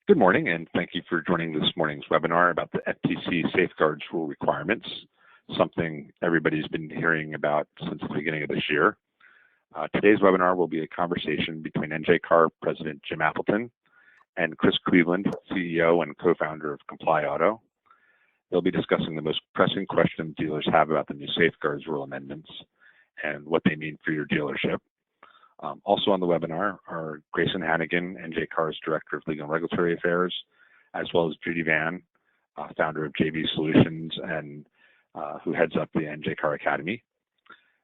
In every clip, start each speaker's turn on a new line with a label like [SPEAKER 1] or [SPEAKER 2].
[SPEAKER 1] Good morning, and thank you for joining this morning's webinar about the FTC Safeguards Rule requirements, something everybody's been hearing about since the beginning of this year. Today's webinar will be a conversation between NJCAR President Jim Appleton and Chris Cleveland, CEO and co-founder of Comply Auto. They'll be discussing the most pressing questions dealers have about the new Safeguards Rule amendments and what they mean for your dealership. Also on the webinar are Grayson Hannigan, NJCAR's Director of Legal and Regulatory Affairs, as well as Judy Van, founder of JV Solutions and who heads up the NJCAR Academy.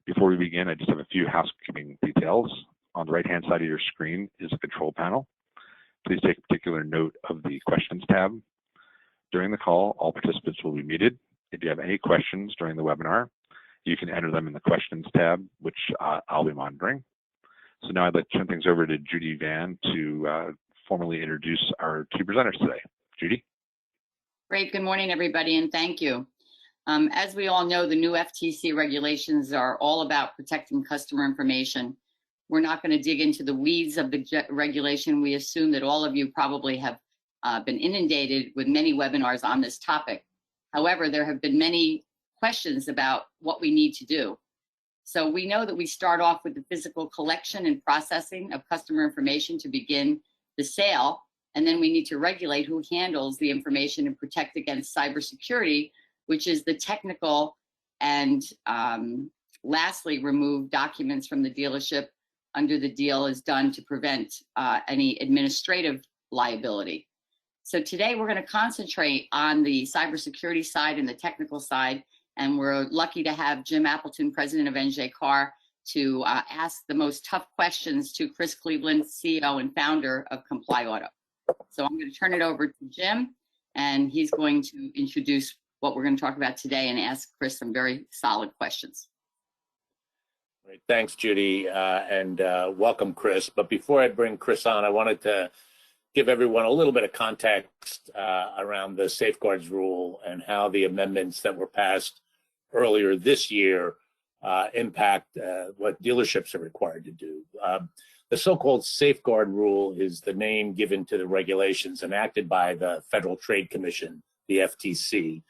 [SPEAKER 1] Before we begin, I just have a few housekeeping details. On the right-hand side of your screen is a control panel. Please take particular note of the Questions tab. During the call, all participants will be muted. If you have any questions during the webinar, you can enter them in the Questions tab, which I'll be monitoring. So now I'd like to turn things over to Judy Van to formally introduce our two presenters today. Judy?
[SPEAKER 2] Great. Good morning, everybody, and thank you. As we all know, the new FTC regulations are all about protecting customer information. We're not going to dig into the weeds of the regulation. We assume that all of you probably have been inundated with many webinars on this topic. However, there have been many questions about what we need to do. So we know that we start off with the physical collection and processing of customer information to begin the sale, and then we need to regulate who handles the information and protect against cybersecurity, which is the technical, and lastly, remove documents from the dealership under the deal is done to prevent any administrative liability. So today we're going to concentrate on the cybersecurity side and the technical side. And we're lucky to have Jim Appleton, president of NJCAR, to ask the most tough questions to Chris Cleveland, CEO and founder of Comply Auto. So I'm going to turn it over to Jim, and he's going to introduce what we're going to talk about today and ask Chris some very solid questions.
[SPEAKER 3] Great. Thanks, Judy, and welcome, Chris. But before I bring Chris on, I wanted to give everyone a little bit of context around the Safeguards Rule and how the amendments that were passed earlier this year impact what dealerships are required to do. The so-called Safeguard Rule is the name given to the regulations enacted by the Federal Trade Commission, the FTC,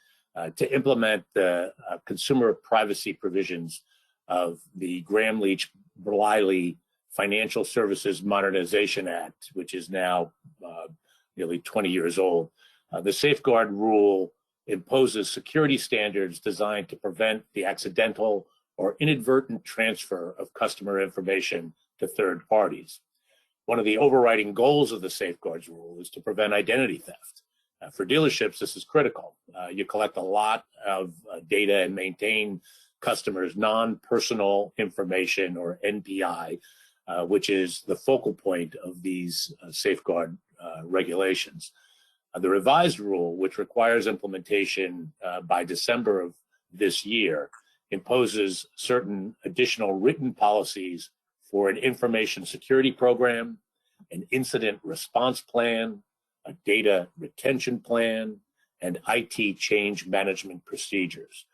[SPEAKER 3] to implement the consumer privacy provisions of the Gramm-Leach-Bliley Financial Services Modernization Act, which is now nearly 20 years old. The Safeguard Rule imposes security standards designed to prevent the accidental or inadvertent transfer of customer information to third parties. One of the overriding goals of the Safeguards Rule is to prevent identity theft. For dealerships, this is critical. You collect a lot of data and maintain customers' non-personal information, or NPI, which is the focal point of these safeguard regulations. The revised rule, which requires implementation by December of this year, imposes certain additional written policies for an information security program, an incident response plan, a data retention plan, and IT change management procedures.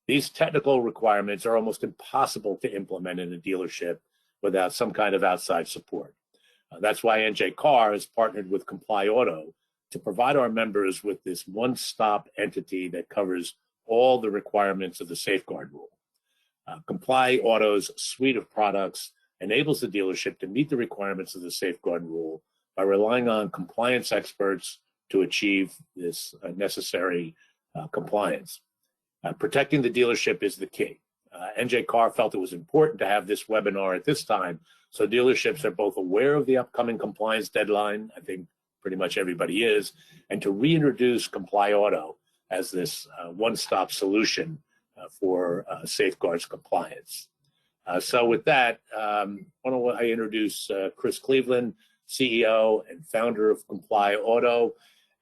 [SPEAKER 3] These technical requirements are almost impossible to implement in a dealership without some kind of outside support. That's why NJCAR has partnered with Comply Auto to provide our members with this one-stop entity that covers all the requirements of the Safeguard Rule. Comply Auto's suite of products enables the dealership to meet the requirements of the Safeguard Rule by relying on compliance experts to achieve this necessary compliance. Protecting the dealership is the key. NJCAR felt it was important to have this webinar at this time so dealerships are both aware of the upcoming compliance deadline, I think pretty much everybody is, and to reintroduce Comply Auto as this one-stop solution for safeguards compliance. So with that, why don't I introduce Chris Cleveland, CEO and founder of Comply Auto,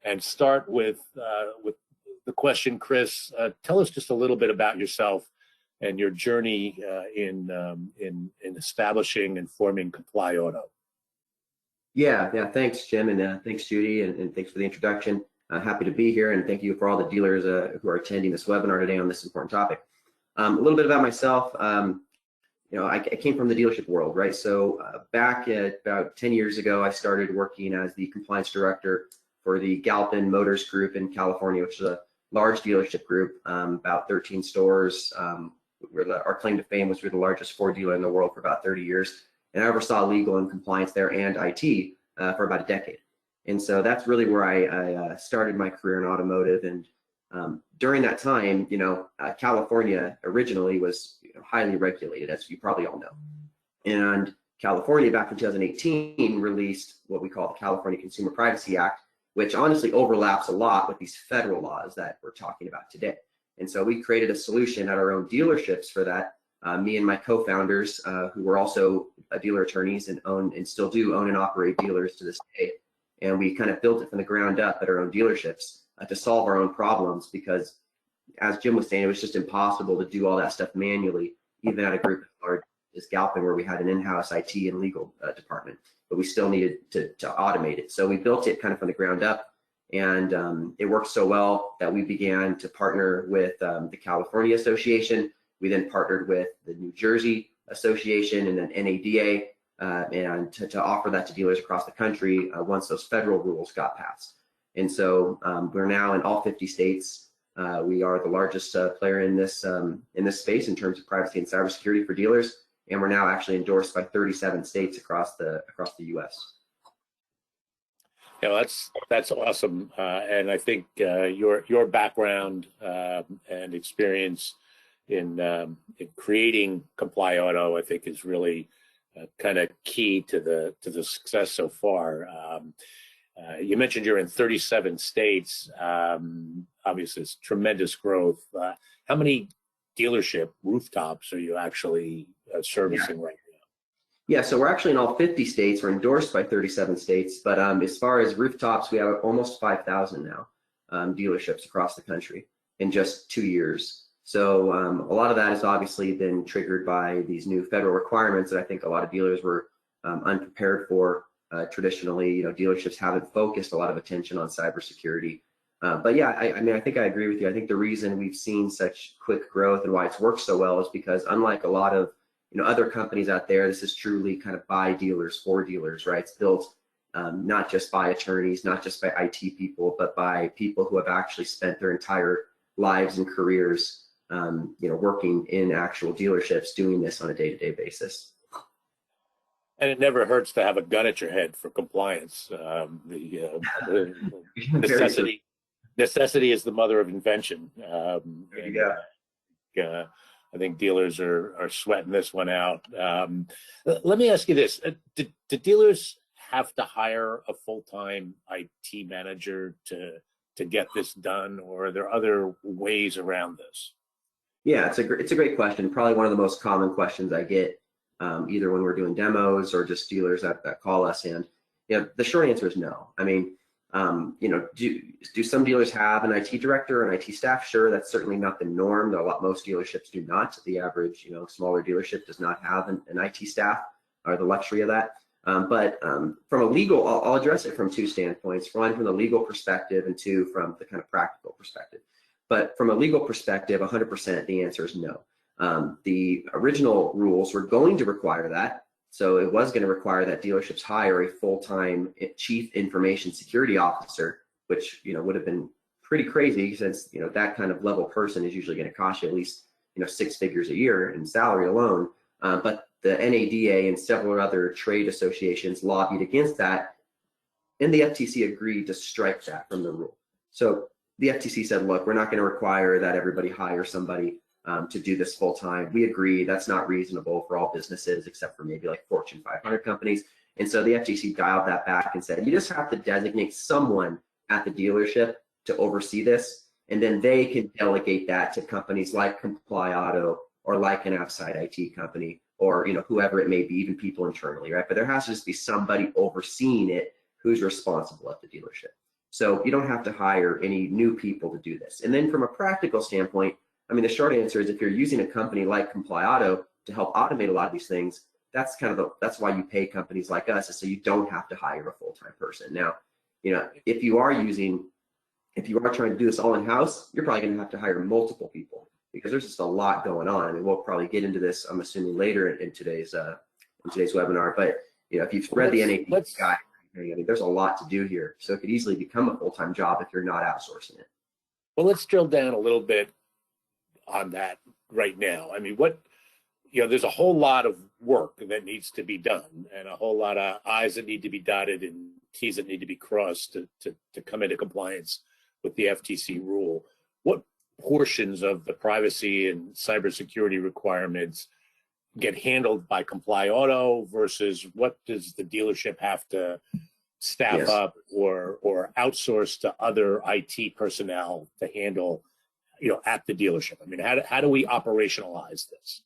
[SPEAKER 3] and start with the question, Chris. Tell us just a little bit about yourself and your journey in establishing and forming Comply Auto.
[SPEAKER 4] Yeah, thanks, Jim, and thanks, Judy, and thanks for the introduction. Happy to be here, and thank you for all the dealers who are attending this webinar today on this important topic. A little bit about myself. I came from the dealership world, right? So back at about 10 years ago, I started working as the compliance director for the Galpin Motors Group in California, which is a large dealership group, about 13 stores. Our claim to fame was we're the largest Ford dealer in the world for about 30 years. And I oversaw legal and compliance there and IT for about a decade. And so that's really where I started my career in automotive. And during that time, California originally was highly regulated, as you probably all know. And California back in 2018 released what we call the California Consumer Privacy Act, which honestly overlaps a lot with these federal laws that we're talking about today. And so we created a solution at our own dealerships for that. Me and my co-founders, who were also dealer attorneys and own and still do own and operate dealers to this day. And we kind of built it from the ground up at our own dealerships to solve our own problems, because as Jim was saying, it was just impossible to do all that stuff manually, even at a group as large as Galpin, where we had an in-house IT and legal department, but we still needed to automate it. So we built it kind of from the ground up, and it worked so well that we began to partner with the California Association. We then partnered with the New Jersey Association and then NADA, and to offer that to dealers across the country once those federal rules got passed. And so we're now in all 50 states. We are the largest player in this space in terms of privacy and cybersecurity for dealers, and we're now actually endorsed by 37 states across the U.S.
[SPEAKER 3] Yeah, that's awesome, and I think your background and experience in creating Comply Auto, I think, is really kind of key to the success so far. You mentioned you're in 37 states. Obviously, it's tremendous growth. How many dealership rooftops are you actually servicing right now?
[SPEAKER 4] Yeah, so we're actually in all 50 states. We're endorsed by 37 states, but as far as rooftops, we have almost 5,000 now dealerships across the country in just 2 years. So a lot of that has obviously been triggered by these new federal requirements that I think a lot of dealers were unprepared for. Traditionally, dealerships haven't focused a lot of attention on cybersecurity. But yeah, I think I agree with you. I think the reason we've seen such quick growth and why it's worked so well is because, unlike a lot of other companies out there, this is truly kind of by dealers for dealers, right? It's built not just by attorneys, not just by IT people, but by people who have actually spent their entire lives and careers, working in actual dealerships, doing this on a day-to-day basis.
[SPEAKER 3] And it never hurts to have a gun at your head for compliance. The necessity is the mother of invention. I think dealers are sweating this one out. Let me ask you this: do dealers have to hire a full-time IT manager to get this done, or are there other ways around this?
[SPEAKER 4] Yeah, it's a great question. Probably one of the most common questions I get, either when we're doing demos or just dealers that call us. And the short answer is no. I mean, do some dealers have an IT director and IT staff? Sure, that's certainly not the norm. Most dealerships do not. The average, smaller dealership does not have an IT staff or the luxury of that. But from a legal, I'll address it from two standpoints. One, from the legal perspective, and two, from the kind of practical perspective. But from a legal perspective, 100% the answer is no. The original rules were going to require that. So it was going to require that dealerships hire a full-time chief information security officer, which would have been pretty crazy, since that kind of level person is usually going to cost you at least 6 figures a year in salary alone. But the NADA and several other trade associations lobbied against that, and the FTC agreed to strike that from the rule. So the FTC said, look, we're not going to require that everybody hire somebody to do this full time. We agree that's not reasonable for all businesses, except for maybe like Fortune 500 companies. And so the FTC dialed that back and said, you just have to designate someone at the dealership to oversee this, and then they can delegate that to companies like Comply Auto or like an outside IT company, or whoever it may be, even people internally, right? But there has to just be somebody overseeing it who's responsible at the dealership. So you don't have to hire any new people to do this. And then from a practical standpoint, I mean, the short answer is, if you're using a company like Comply Auto to help automate a lot of these things, that's why you pay companies like us, is so you don't have to hire a full-time person. Now, if you are trying to do this all in-house, you're probably going to have to hire multiple people, because there's just a lot going on. I mean, we'll probably get into this, I'm assuming, later in today's webinar. But if you've read the NAD guide, I mean, there's a lot to do here. So it could easily become a full-time job if you're not outsourcing it.
[SPEAKER 3] Well, let's drill down a little bit on that right now. I mean, there's a whole lot of work that needs to be done and a whole lot of I's that need to be dotted and T's that need to be crossed to come into compliance with the FTC rule. What portions of the privacy and cybersecurity requirements get handled by Comply Auto versus what does the dealership have to staff up or outsource to other IT personnel to handle, at the dealership? I mean, how do we operationalize this?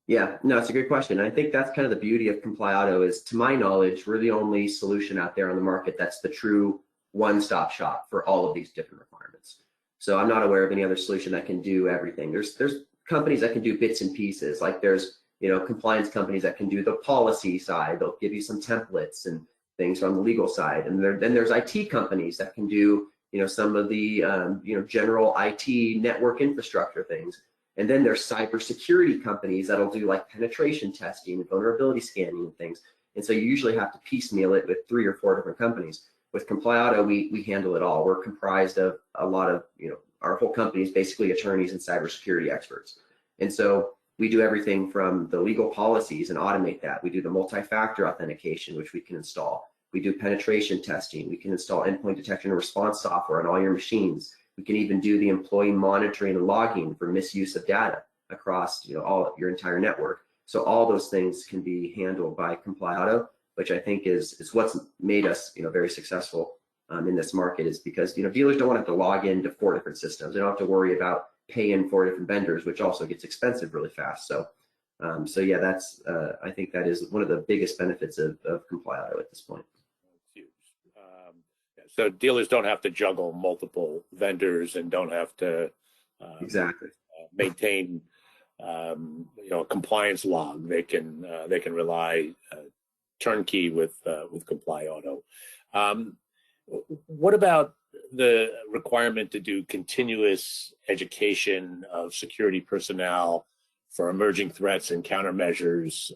[SPEAKER 4] Yeah, no, it's a good question. I think that's kind of the beauty of Comply Auto is, to my knowledge, we're the only solution out there on the market that's the true one-stop shop for all of these different requirements. So I'm not aware of any other solution that can do everything. There's companies that can do bits and pieces, like there's compliance companies that can do the policy side. They'll give you some templates and things on the legal side, and then there's IT companies that can do some of the general IT network infrastructure things. And then there's cybersecurity companies that'll do like penetration testing and vulnerability scanning and things. And so you usually have to piecemeal it with 3 or 4 different companies. With Comply Auto, we handle it all. We're comprised of a lot of, our whole company is basically attorneys and cybersecurity experts. And so we do everything from the legal policies and automate that. We do the multi-factor authentication, which we can install. We do penetration testing. We can install endpoint detection and response software on all your machines. We can even do the employee monitoring and logging for misuse of data across all your entire network. So all those things can be handled by Comply Auto, which I think is what's made us very successful in this market, is because dealers don't want to have to log into 4 different systems. They don't have to worry about paying 4 different vendors, which also gets expensive really fast. So yeah, that's I think that is one of the biggest benefits of Comply Auto at this point.
[SPEAKER 3] So dealers don't have to juggle multiple vendors and don't have to
[SPEAKER 4] exactly
[SPEAKER 3] maintain a compliance log. They can rely turnkey with Comply Auto. What about the requirement to do continuous education of security personnel for emerging threats and countermeasures?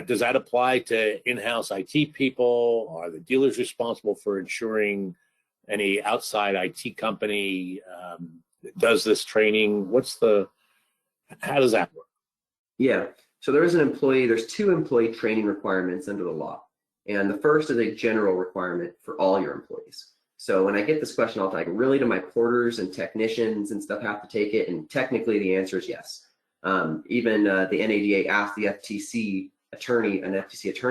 [SPEAKER 3] Does that apply to in-house IT people? Are the dealers responsible for ensuring any outside IT company does this training? How does that work?
[SPEAKER 4] Yeah, so there's 2 employee training requirements under the law. And the first is a general requirement for all your employees. So when I get this question all the time, really do my porters and technicians and stuff have to take it? And technically the answer is yes. Even the NADA asked the FTC attorney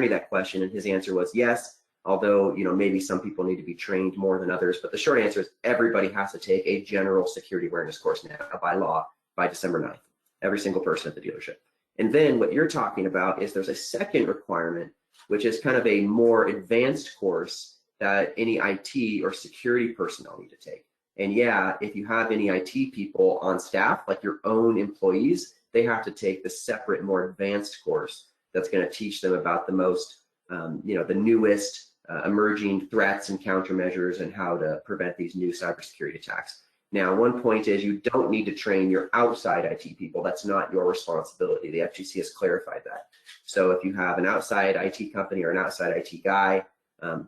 [SPEAKER 4] that question, and his answer was yes, although maybe some people need to be trained more than others. But the short answer is everybody has to take a general security awareness course now by law by December 9th, every single person at the dealership. And then what you're talking about is there's a second requirement, which is kind of a more advanced course that any IT or security personnel need to take. And yeah, if you have any IT people on staff, like your own employees, they have to take the separate, more advanced course that's going to teach them about the most, the newest emerging threats and countermeasures and how to prevent these new cybersecurity attacks. Now, one point is you don't need to train your outside IT people. That's not your responsibility. The FTC has clarified that. So if you have an outside IT company or an outside IT guy,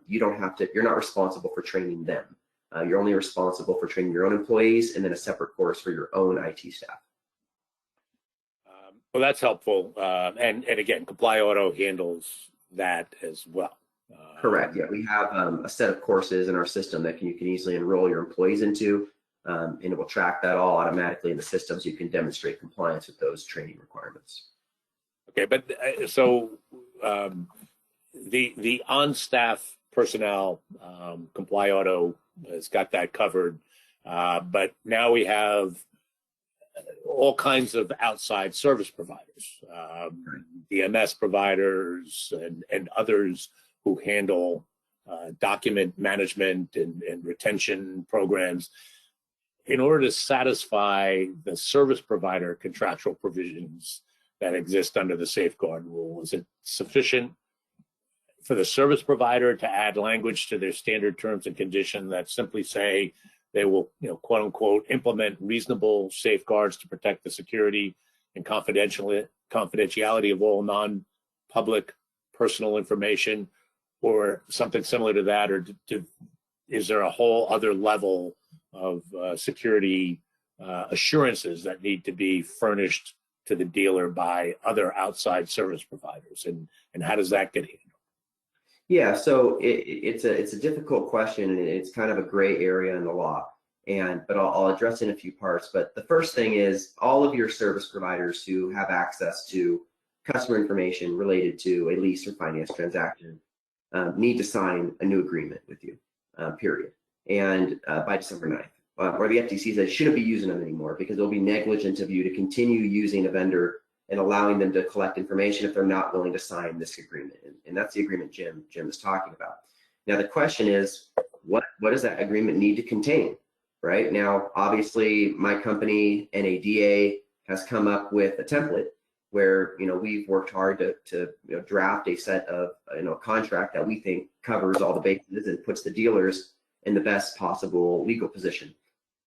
[SPEAKER 4] you're not responsible for training them. You're only responsible for training your own employees and then a separate course for your own IT staff.
[SPEAKER 3] Well, that's helpful. And again, Comply Auto handles that as well.
[SPEAKER 4] Correct. Yeah, we have a set of courses in our system that you can easily enroll your employees into, and it will track that all automatically in the system so you can demonstrate compliance with those training requirements.
[SPEAKER 3] Okay, but so the on-staff personnel, Comply Auto has got that covered, but now we have all kinds of outside service providers, DMS providers and others who handle document management and retention programs. In order to satisfy the service provider contractual provisions that exist under the safeguard rule, is it sufficient for the service provider to add language to their standard terms and conditions that simply say they will, quote unquote, implement reasonable safeguards to protect the security and confidentiality of all non-public personal information? or something similar to that, or is there a whole other level of security assurances that need to be furnished to the dealer by other outside service providers, and how does that get handled?
[SPEAKER 4] Yeah, so it's a difficult question, and it's kind of a gray area in the law. But I'll address it in a few parts. But the first thing is all of your service providers who have access to customer information related to a lease or finance transaction need to sign a new agreement with you, period. And by December 9th, or the FTC says shouldn't be using them anymore because it'll be negligent of you to continue using a vendor and allowing them to collect information if they're not willing to sign this agreement. And that's the agreement Jim is talking about. Now the question is, what does that agreement need to contain? Right now, obviously, my company, NADA, has come up with a template where we've worked hard to draft a set of contract that we think covers all the bases and puts the dealers in the best possible legal position.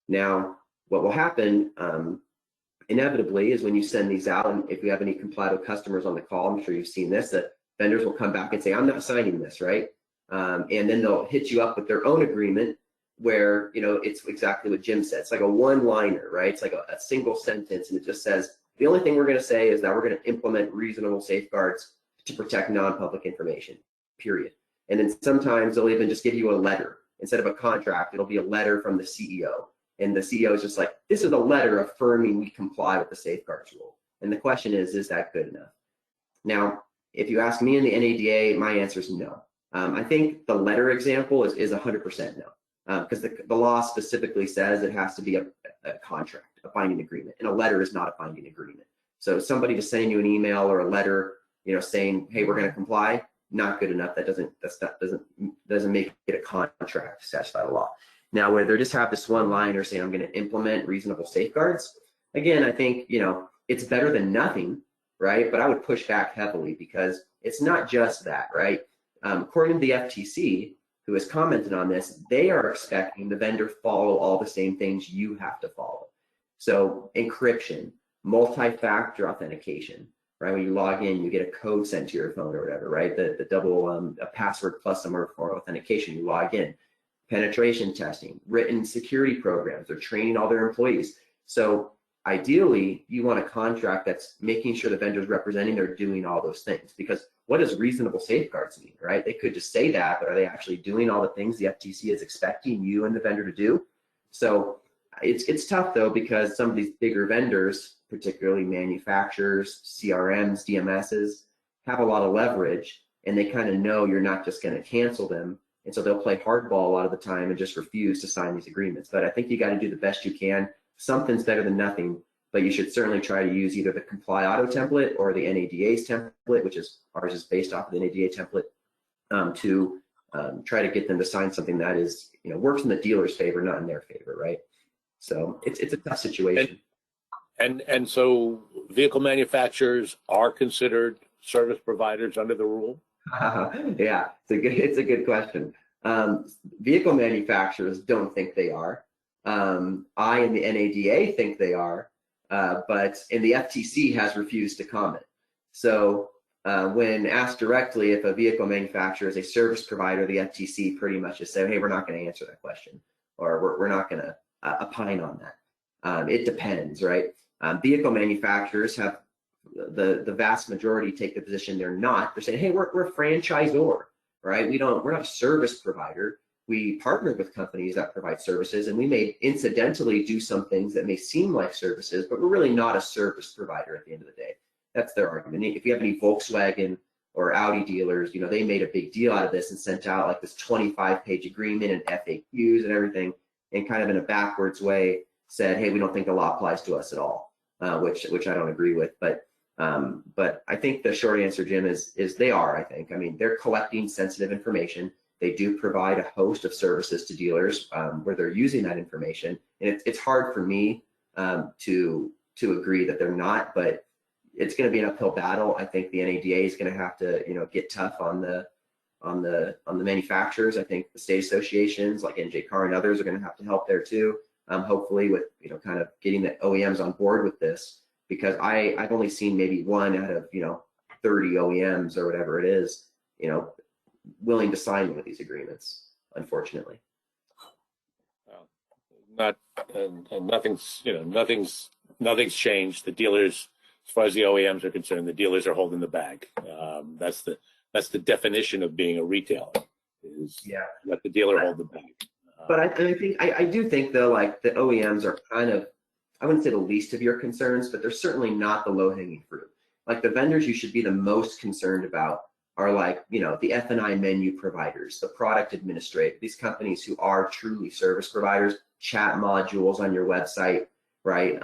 [SPEAKER 4] Now, what will happen inevitably is when you send these out, and if we have any Complyto customers on the call, I'm sure you've seen this, that vendors will come back and say, I'm not signing this, right? And then they'll hit you up with their own agreement where it's exactly what Jim said. It's like a one-liner, right? It's like a single sentence, and it just says the only thing we're going to say is that we're going to implement reasonable safeguards to protect non-public information, period. And then sometimes they'll even just give you a letter instead of a contract. It'll be a letter from the CEO, and the CEO is just like, this is a letter affirming we comply with the safeguards rule. And the question is that good enough? Now, if you ask me in the NADA, my answer is no. I think the letter example is 100% no. Because the law specifically says it has to be a contract, a binding agreement, and a letter is not a binding agreement. So somebody just sending you an email or a letter, saying, "Hey, we're going to comply," not good enough. That doesn't make it a contract to satisfy the law. Now, where they just have this one liner saying, "I'm going to implement reasonable safeguards," again, I think it's better than nothing, right? But I would push back heavily because it's not just that, right? According to the FTC, who has commented on this, they are expecting the vendor follow all the same things you have to follow. So encryption, multi-factor authentication, right? When you log in, you get a code sent to your phone or whatever, right? The double a password plus somewhere for authentication, you log in. Penetration testing, written security programs, they're training all their employees. So ideally, you want a contract that's making sure the vendor's representing they're doing all those things, because what does reasonable safeguards mean, right? They could just say that, but are they actually doing all the things the FTC is expecting you and the vendor to do? So it's tough though, because some of these bigger vendors, particularly manufacturers, CRMs, DMSs, have a lot of leverage, and they kind of know you're not just going to cancel them. And so they'll play hardball a lot of the time and just refuse to sign these agreements. But I think you got to do the best you can. Something's better than nothing, but you should certainly try to use either the Comply Auto template or the NADA's template, which is ours is based off of the NADA template, to try to get them to sign something that is, works in the dealer's favor, not in their favor, right? So it's a tough situation.
[SPEAKER 3] And so vehicle manufacturers are considered service providers under the rule?
[SPEAKER 4] Yeah, it's a good question. Vehicle manufacturers don't think they are. I and the NADA think they are, but the FTC has refused to comment. So when asked directly if a vehicle manufacturer is a service provider, the FTC pretty much just said, hey, we're not going to answer that question, or we're not going to opine on that. It depends, right? Vehicle manufacturers have the vast majority take the position they're not. They're saying, hey, we're a franchisor, right? We're not a service provider. We partner with companies that provide services, and we may incidentally do some things that may seem like services, but we're really not a service provider at the end of the day. That's their argument. If you have any Volkswagen or Audi dealers, they made a big deal out of this and sent out like this 25-page agreement and FAQs and everything, and kind of in a backwards way said, hey, we don't think the law applies to us at all, which I don't agree with. But I think the short answer, Jim, is they are, I think. I mean, they're collecting sensitive information. They do provide a host of services to dealers where they're using that information. And it's hard for me to agree that they're not, but it's going to be an uphill battle. I think the NADA is going to have to, get tough on the manufacturers. I think the state associations like NJCAR and others are going to have to help there too. Hopefully with, kind of getting the OEMs on board with this, because I've only seen maybe one out of, 30 OEMs or whatever it is, willing to sign one of these agreements, unfortunately.
[SPEAKER 3] Not and nothing's nothing's changed. The dealers, as far as the OEMs are concerned, the dealers are holding the bag. That's the definition of being a retailer, is let the dealer hold the bag.
[SPEAKER 4] But I do think though, like the OEMs are kind of, I wouldn't say the least of your concerns, but they're certainly not the low-hanging fruit. Like the vendors you should be the most concerned about are like, the F&I menu providers, the product administrator, these companies who are truly service providers, chat modules on your website, right?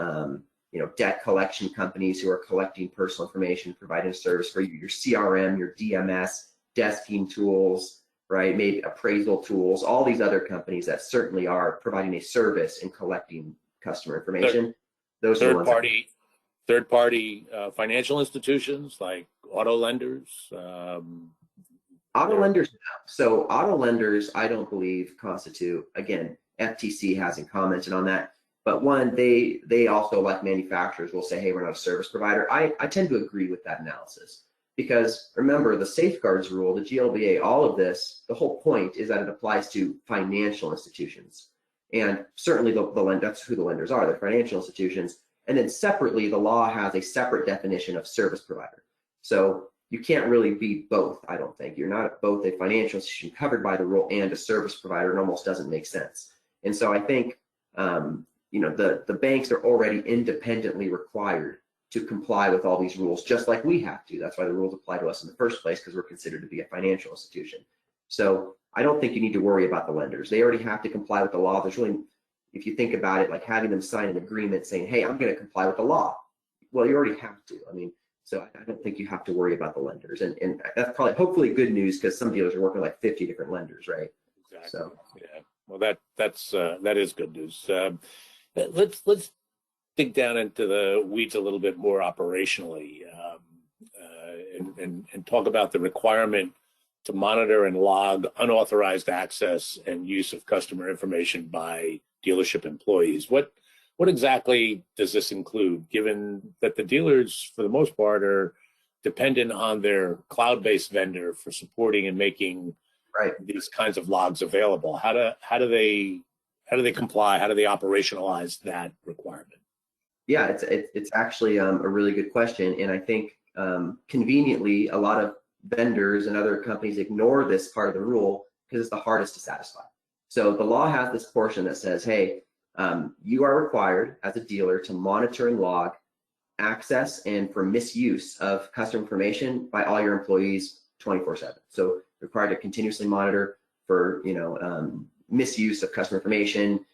[SPEAKER 4] Debt collection companies who are collecting personal information, providing a service for you, your CRM, your DMS, desking tools, right? Maybe appraisal tools, all these other companies that certainly are providing a service in collecting customer information. Those are
[SPEAKER 3] third-party financial institutions like auto lenders.
[SPEAKER 4] Auto lenders, no. So auto lenders, I don't believe constitute, again, FTC hasn't commented on that, but one, they also, like manufacturers, will say, hey, we're not a service provider. I tend to agree with that analysis, because remember the safeguards rule, the GLBA, all of this, the whole point is that it applies to financial institutions. And certainly that's who the lenders are, they're financial institutions. And then separately, the law has a separate definition of service provider. So you can't really be both, I don't think. You're not both a financial institution covered by the rule and a service provider. It almost doesn't make sense. And so I think, the banks are already independently required to comply with all these rules, just like we have to. That's why the rules apply to us in the first place, because we're considered to be a financial institution. So I don't think you need to worry about the lenders. They already have to comply with the law. There's really, if you think about it, like having them sign an agreement saying, hey, I'm going to comply with the law. Well, you already have to. So I don't think you have to worry about the lenders. And that's probably, hopefully, good news, because some dealers are working with like 50 different lenders, right?
[SPEAKER 3] Exactly.
[SPEAKER 4] So,
[SPEAKER 3] yeah. Well, that is good news. Let's dig down into the weeds a little bit more operationally, and talk about the requirement to monitor and log unauthorized access and use of customer information by dealership employees. What exactly does this include, given that the dealers, for the most part, are dependent on their cloud-based vendor for supporting and making these kinds of logs available? How do they comply? How do they operationalize that requirement?
[SPEAKER 4] Yeah, it's actually a really good question, and I think conveniently a lot of vendors and other companies ignore this part of the rule because it's the hardest to satisfy. So the law has this portion that says, hey, you are required as a dealer to monitor and log access and for misuse of customer information by all your employees 24/7. So required to continuously monitor for misuse of customer information,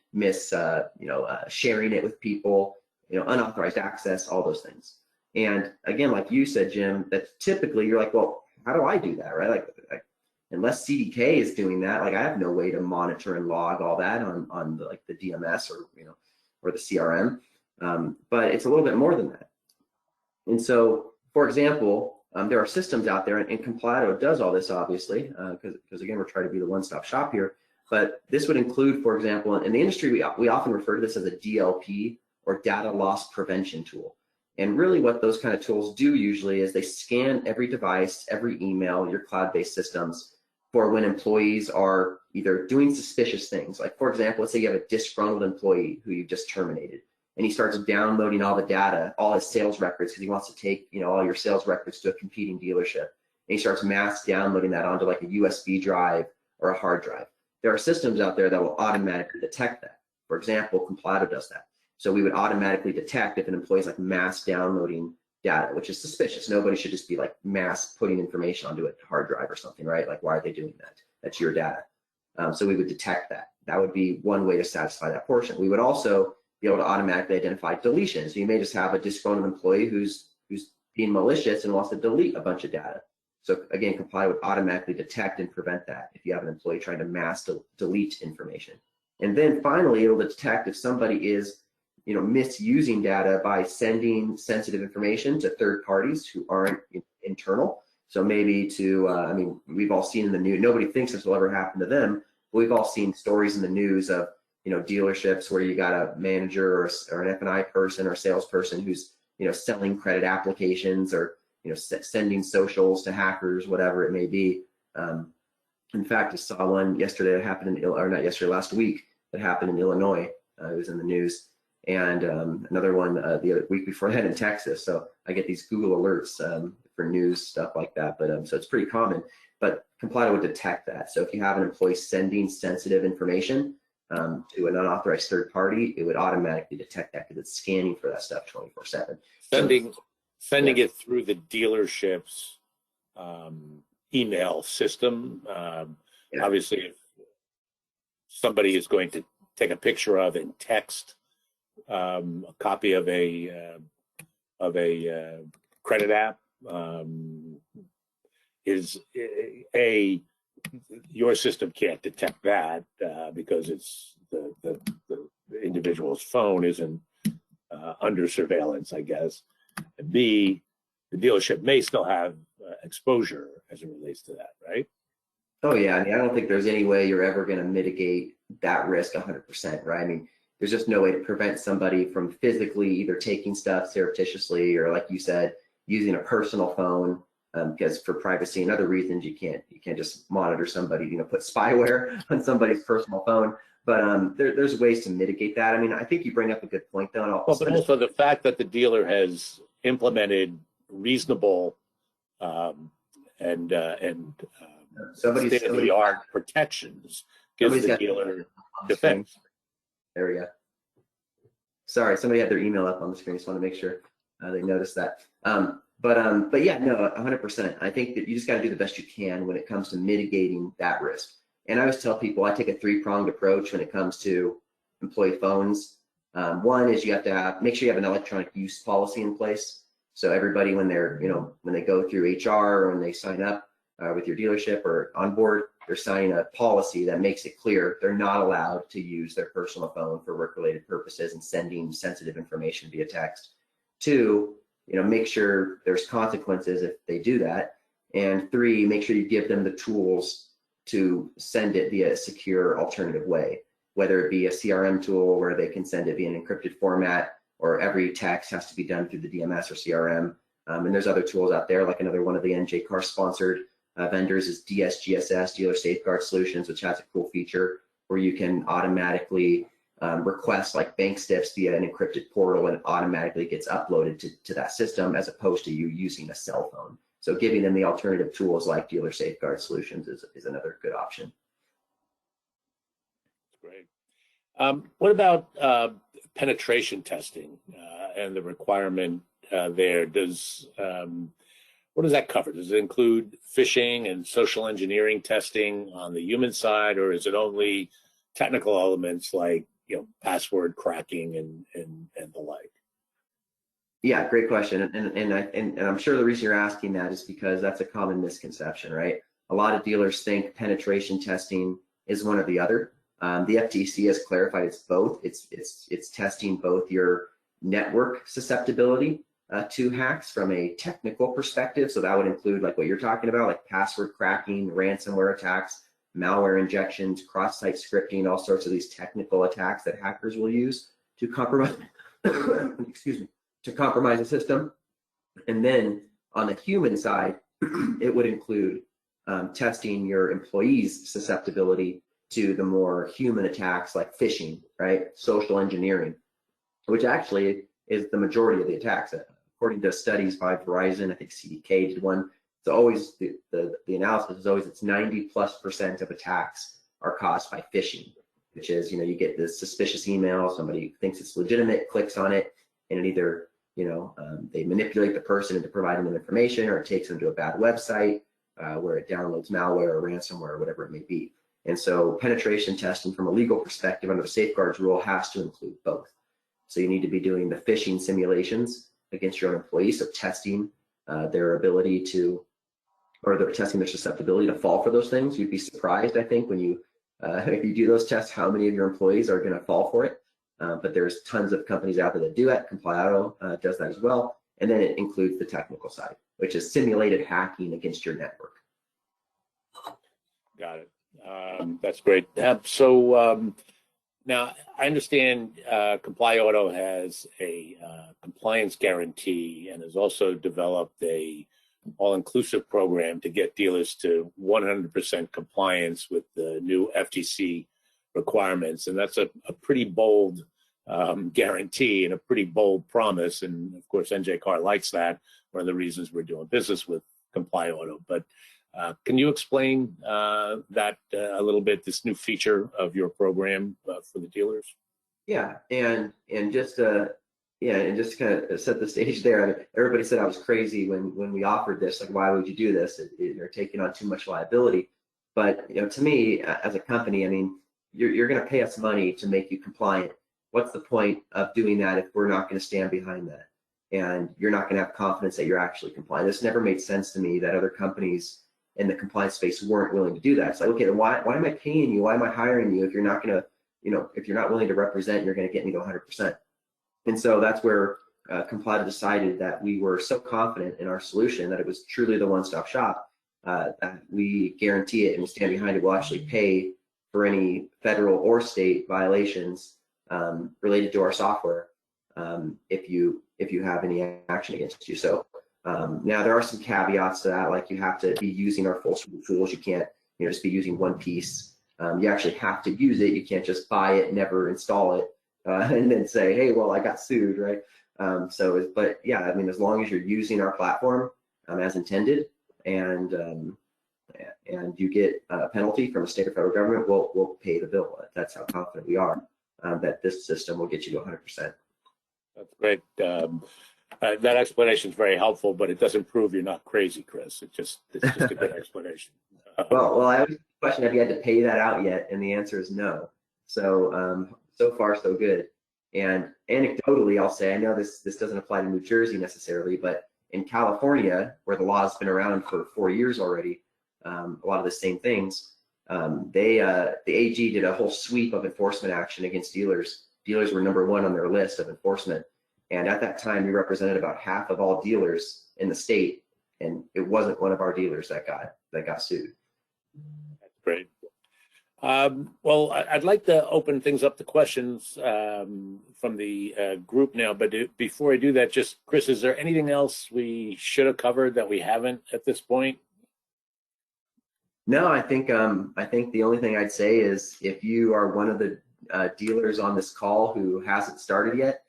[SPEAKER 4] sharing it with people, unauthorized access, all those things. And again, like you said, Jim, that typically you're like, well, how do I do that, right? Like unless CDK is doing that, like I have no way to monitor and log all that on the DMS or the CRM. But it's a little bit more than that. And so, for example, there are systems out there, and Complado does all this, obviously, because again, we're trying to be the one-stop shop here. But this would include, for example, in the industry, we often refer to this as a DLP, or data loss prevention tool. And really what those kind of tools do usually is they scan every device, every email, your cloud-based systems, for when employees are either doing suspicious things. Like, for example, let's say you have a disgruntled employee who you've just terminated, and he starts downloading all the data, all his sales records, because he wants to take all your sales records to a competing dealership. And he starts mass downloading that onto like a USB drive or a hard drive. There are systems out there that will automatically detect that. For example, Complado does that. So we would automatically detect if an employee is like mass downloading data, which is suspicious. Nobody should just be like mass putting information onto a hard drive or something, right? Like, why are they doing that? That's your data. So we would detect that. That would be one way to satisfy that portion. We would also be able to automatically identify deletions. So you may just have a disgruntled employee who's being malicious and wants to delete a bunch of data. So again, Comply would automatically detect and prevent that if you have an employee trying to mass delete information. And then finally, it'll detect if somebody is misusing data by sending sensitive information to third parties who aren't internal. So maybe to, we've all seen in the news, nobody thinks this will ever happen to them, but we've all seen stories in the news of, dealerships where you got a manager or an F&I person or salesperson who's, selling credit applications or, sending socials to hackers, whatever it may be. In fact, I saw one yesterday that happened or not yesterday, last week, that happened in Illinois. It was in the news. And another one the other week before that in Texas. So I get these Google alerts for news stuff like that. But so it's pretty common. But Complido would detect that. So if you have an employee sending sensitive information to an unauthorized third party, it would automatically detect that because it's scanning for that stuff 24/7.
[SPEAKER 3] Sending it through the dealership's email system. Obviously, if somebody is going to take a picture of and text a copy of a credit app, your system can't detect that because it's the individual's phone isn't under surveillance, I guess. And B, the dealership may still have exposure as it relates to that, right?
[SPEAKER 4] Oh yeah, I mean, I don't think there's any way you're ever going to mitigate that risk 100%, right? I mean, there's just no way to prevent somebody from physically either taking stuff surreptitiously or, like you said, using a personal phone, because for privacy and other reasons you can't just monitor somebody, put spyware on somebody's personal phone. But there's ways to mitigate that. I mean, I think you bring up a good point though.
[SPEAKER 3] But also the fact that the dealer has implemented reasonable state-of-the-art protections gives the dealer defense.
[SPEAKER 4] There we go. Sorry, somebody had their email up on the screen. Just want to make sure they noticed that. But yeah, no, 100%. I think that you just got to do the best you can when it comes to mitigating that risk. And I always tell people I take a three-pronged approach when it comes to employee phones. One is you have to make sure you have an electronic use policy in place. So everybody, when they're, when they go through HR or when they sign up with your dealership or on board, they're signing a policy that makes it clear they're not allowed to use their personal phone for work-related purposes and sending sensitive information via text. Two, make sure there's consequences if they do that. And three, make sure you give them the tools to send it via a secure alternative way, whether it be a CRM tool where they can send it via an encrypted format, or every text has to be done through the DMS or CRM. And there's other tools out there, like another one of the NJCAR sponsored vendors is DSGSS, Dealer Safeguard Solutions, which has a cool feature where you can automatically request like bank stiffs via an encrypted portal, and it automatically gets uploaded to that system as opposed to you using a cell phone. So giving them the alternative tools like Dealer Safeguard Solutions is another good option.
[SPEAKER 3] Great. What about penetration testing and the requirement there? What does that cover? Does it include phishing and social engineering testing on the human side, or is it only technical elements like password cracking and the like?
[SPEAKER 4] Yeah, great question. And I'm sure the reason you're asking that is because that's a common misconception, right? A lot of dealers think penetration testing is one or the other. The FTC has clarified it's both. It's testing both your network susceptibility to hacks from a technical perspective. So that would include like what you're talking about, like password cracking, ransomware attacks, malware injections, cross-site scripting, all sorts of these technical attacks that hackers will use to compromise, to compromise a system. And then on the human side, it would include testing your employees' susceptibility to the more human attacks like phishing, right? Social engineering, which actually is the majority of the attacks. According to studies by Verizon, I think CDK did one. It's always the analysis is always it's 90+% of attacks are caused by phishing, which is you get this suspicious email, somebody thinks it's legitimate, clicks on it, and it either they manipulate the person into providing them information, or it takes them to a bad website where it downloads malware or ransomware or whatever it may be. And so penetration testing from a legal perspective under the safeguards rule has to include both. So you need to be doing the phishing simulations against your own employees, so testing their ability to, or they're testing their susceptibility to fall for those things. You'd be surprised, I think, when you if you do those tests, how many of your employees are going to fall for it. But there's tons of companies out there that do it. Compliado does that as well. And then it includes the technical side, which is simulated hacking against your network.
[SPEAKER 3] Got it. That's great. So now I understand Compliado has a compliance guarantee and has also developed a all-inclusive program to get dealers to 100% compliance with the new FTC requirements. And that's a pretty bold guarantee and a pretty bold promise. And of course, NJ Carr likes that. One of the reasons we're doing business with Comply Auto. But can you explain that a little bit, this new feature of your program for the dealers?
[SPEAKER 4] Yeah, and just and just kind of set the stage there. I mean, everybody said I was crazy when we offered this. Like, why would you do this? You're taking on too much liability. But to me, as a company, I mean, you're going to pay us money to make you compliant. What's the point of doing that if we're not going to stand behind that? And you're not going to have confidence that you're actually compliant. This never made sense to me that other companies in the compliance space weren't willing to do that. It's like, okay, then why am I paying you? Why am I hiring you if you're not going to, if you're not willing to represent, you're going to get me to 100%. And so that's where Comply decided that we were so confident in our solution that it was truly the one-stop shop, that we guarantee it and we stand behind it. We'll actually pay for any federal or state violations related to our software if you have any action against you. So now there are some caveats to that, like you have to be using our full suite of tools. You can't just be using one piece. You actually have to use it. You can't just buy it, never install it, and then say, hey, well, I got sued, right? But yeah, I mean, as long as you're using our platform as intended, and you get a penalty from a state or federal government, we'll pay the bill. That's how confident we are that this system will get you to 100%.
[SPEAKER 3] That's great. That explanation is very helpful, but it doesn't prove you're not crazy, Chris. It's just a good explanation.
[SPEAKER 4] Well, I always question, have you had to pay that out yet? And the answer is no. So so far so good. And anecdotally, I'll say, I know this doesn't apply to New Jersey necessarily, but in California, where the law has been around for 4 years already, a lot of the same things, the AG did a whole sweep of enforcement action against dealers. Dealers were #1 on their list of enforcement. And at that time, we represented about half of all dealers in the state, and it wasn't one of our dealers that got sued.
[SPEAKER 3] That's great. Well, I'd like to open things up to questions from the group now, but before I do that, just Chris, is there anything else we should have covered that we haven't at this point?
[SPEAKER 4] No, I think the only thing I'd say is if you are one of the dealers on this call who hasn't started yet,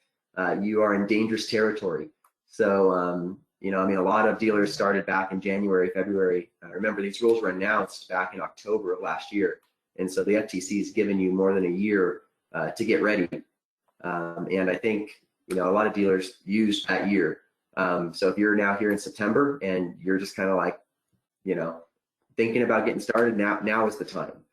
[SPEAKER 4] you are in dangerous territory. So, I mean, a lot of dealers started back in January, February. Remember, these rules were announced back in October of last year. And so the FTC has given you more than a year to get ready. And I think, a lot of dealers used that year. So if you're now here in September and you're just kind of like, thinking about getting started, now is the time.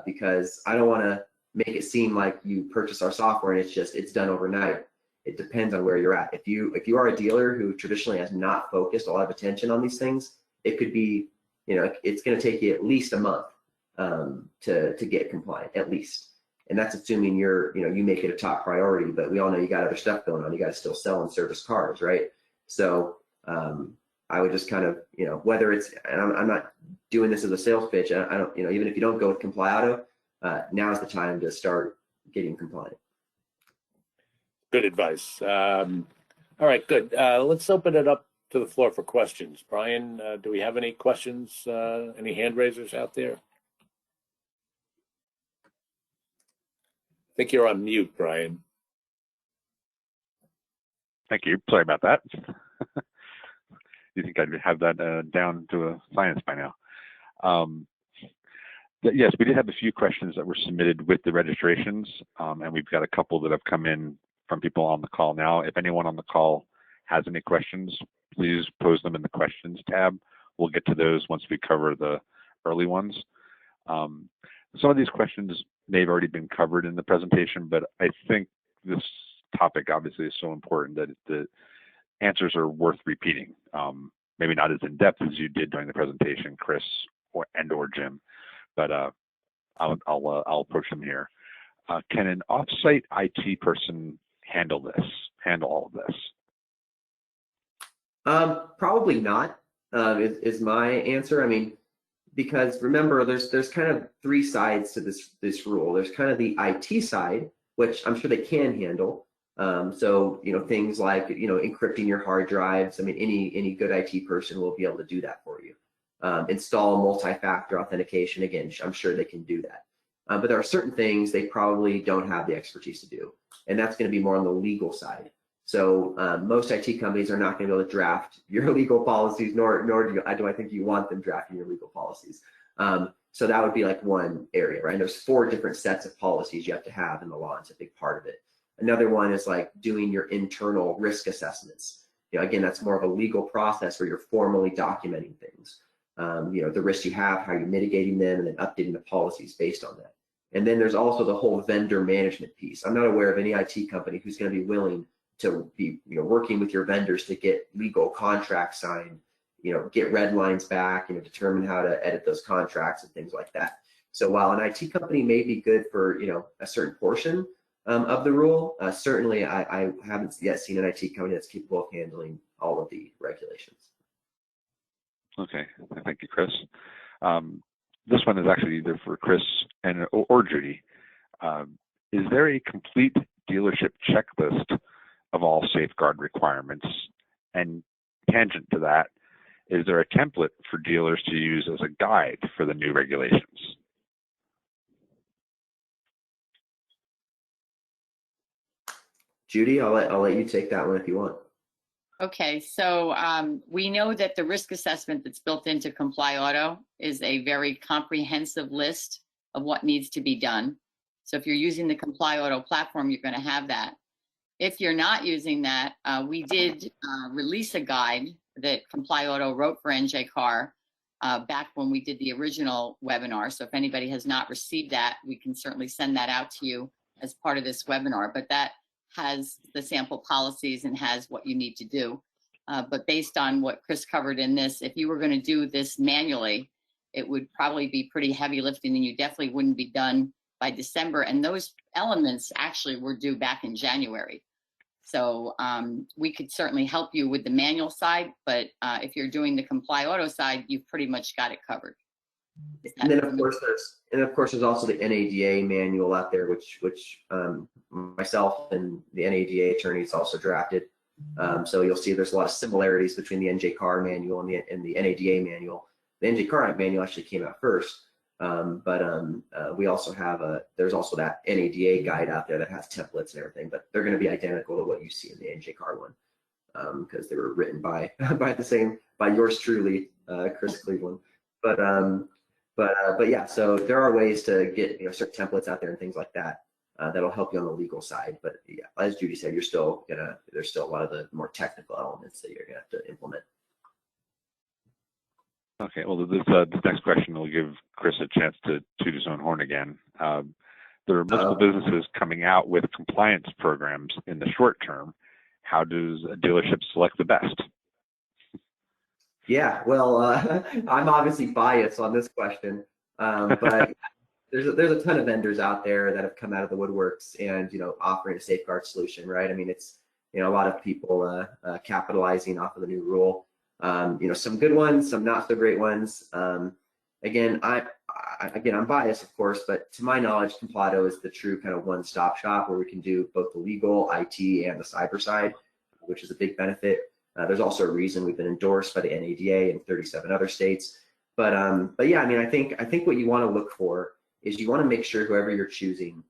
[SPEAKER 4] Because I don't want to make it seem like you purchase our software and it's done overnight. It depends on where you're at. If you are a dealer who traditionally has not focused a lot of attention on these things, it could be, it's going to take you at least a month to get compliant, at least. And that's assuming you make it a top priority, but we all know you got other stuff going on. You got to still sell and service cars, right? So I would just kind of, whether it's, and I'm not doing this as a sales pitch. I don't, even if you don't go with Comply Auto, now is the time to start getting compliant.
[SPEAKER 3] Good advice. All right, good. Let's open it up to the floor for questions. Brian, do we have any questions? Any hand raisers out there? I think you're on mute, Brian.
[SPEAKER 1] Thank you. Sorry about that. You think I'd have that down to a science by now? Yes, we did have a few questions that were submitted with the registrations, and we've got a couple that have come in from people on the call now. If anyone on the call has any questions, please pose them in the questions tab. We'll get to those once we cover the early ones. Some of these questions may have already been covered in the presentation, but I think this topic obviously is so important that the answers are worth repeating. Maybe not as in depth as you did during the presentation, Chris or Jim, but I'll approach them here. Can an offsite IT person handle all of this?
[SPEAKER 4] Probably not, is my answer. I mean, because remember, there's kind of 3 sides to this rule. There's kind of the IT side, which I'm sure they can handle, So, things like, encrypting your hard drives. I mean, any good IT person will be able to do that for you. Install multi-factor authentication. Again, I'm sure they can do that. But there are certain things they probably don't have the expertise to do. And that's going to be more on the legal side. So most IT companies are not going to be able to draft your legal policies, nor do I think you want them drafting your legal policies. So that would be like one area, right? And there's 4 different sets of policies you have to have in the law. It's a big part of it. Another one is like doing your internal risk assessments. Again, that's more of a legal process where you're formally documenting things. The risks you have, how you're mitigating them, and then updating the policies based on that. And then there's also the whole vendor management piece. I'm not aware of any IT company who's going to be willing to be, working with your vendors to get legal contracts signed, get red lines back, determine how to edit those contracts and things like that. So while an IT company may be good for, a certain portion of the rule, certainly I haven't yet seen an IT company that's capable of handling all of the regulations.
[SPEAKER 1] Okay, thank you, Chris. This one is actually either for Chris or Judy. Is there a complete dealership checklist of all safeguard requirements? And tangent to that, is there a template for dealers to use as a guide for the new regulations?
[SPEAKER 4] Judy, I'll let you take that one if you want.
[SPEAKER 2] Okay, so we know that the risk assessment that's built into Comply Auto is a very comprehensive list of what needs to be done. So if you're using the Comply Auto platform, you're going to have that. If you're not using that, we did release a guide that Comply Auto wrote for NJCAR back when we did the original webinar. So if anybody has not received that, we can certainly send that out to you as part of this webinar. But that has the sample policies and has what you need to do. But based on what Chris covered in this, if you were going to do this manually, it would probably be pretty heavy lifting, and you definitely wouldn't be done by December. And those elements actually were due back in January. So we could certainly help you with the manual side, but if you're doing the Comply Auto side, you've pretty much got it covered.
[SPEAKER 4] And then of course there's also the NADA manual out there, which myself and the NADA attorneys also drafted. So you'll see there's a lot of similarities between the NJCAR manual and the NADA manual. The NJCAR manual actually came out first, but we also have there's also that NADA guide out there that has templates and everything, but they're going to be identical to what you see in the NJCAR one, because they were written by yours truly, Chris Cleveland. But yeah, so there are ways to get certain templates out there and things like that that'll help you on the legal side. But yeah, as Judy said, there's still a lot of the more technical elements that you're gonna have to implement.
[SPEAKER 1] Okay, well, this next question will give Chris a chance to toot his own horn again. There are multiple businesses coming out with compliance programs in the short term. How does a dealership select the best?
[SPEAKER 4] Yeah, well, I'm obviously biased on this question, but there's a ton of vendors out there that have come out of the woodworks and offering a safeguard solution, right? I mean, it's a lot of people capitalizing off of the new rule. Some good ones, some not so great ones. Again, I'm biased, of course, but to my knowledge, Comply Auto is the true kind of one-stop shop where we can do both the legal, IT, and the cyber side, which is a big benefit. There's also a reason we've been endorsed by the NADA in 37 other states. But yeah, I mean, I think what you want to look for is you want to make sure whoever you're choosing,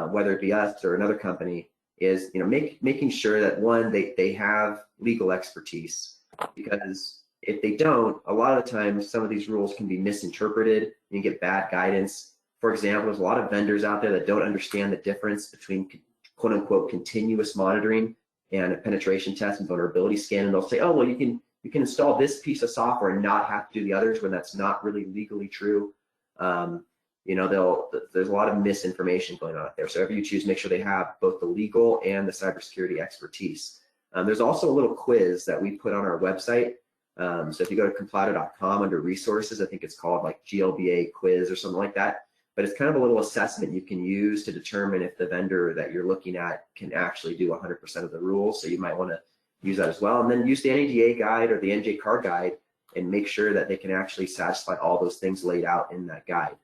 [SPEAKER 4] whether it be us or another company, is making sure that one, they have legal expertise, because if they don't, a lot of the times some of these rules can be misinterpreted and you get bad guidance. For example, there's a lot of vendors out there that don't understand the difference between quote unquote continuous monitoring and a penetration test and vulnerability scan, and they'll say, oh, well, you can install this piece of software and not have to do the others, when that's not really legally true. There's a lot of misinformation going on out there. So whoever you choose, make sure they have both the legal and the cybersecurity expertise. There's also a little quiz that we put on our website. So if you go to complyauto.com under resources, I think it's called like GLBA quiz or something like that. But it's kind of a little assessment you can use to determine if the vendor that you're looking at can actually do 100% of the rules. So you might want to use that as well. And then use the NADA guide or the NJCAR guide and make sure that they can actually satisfy all those things laid out in that guide.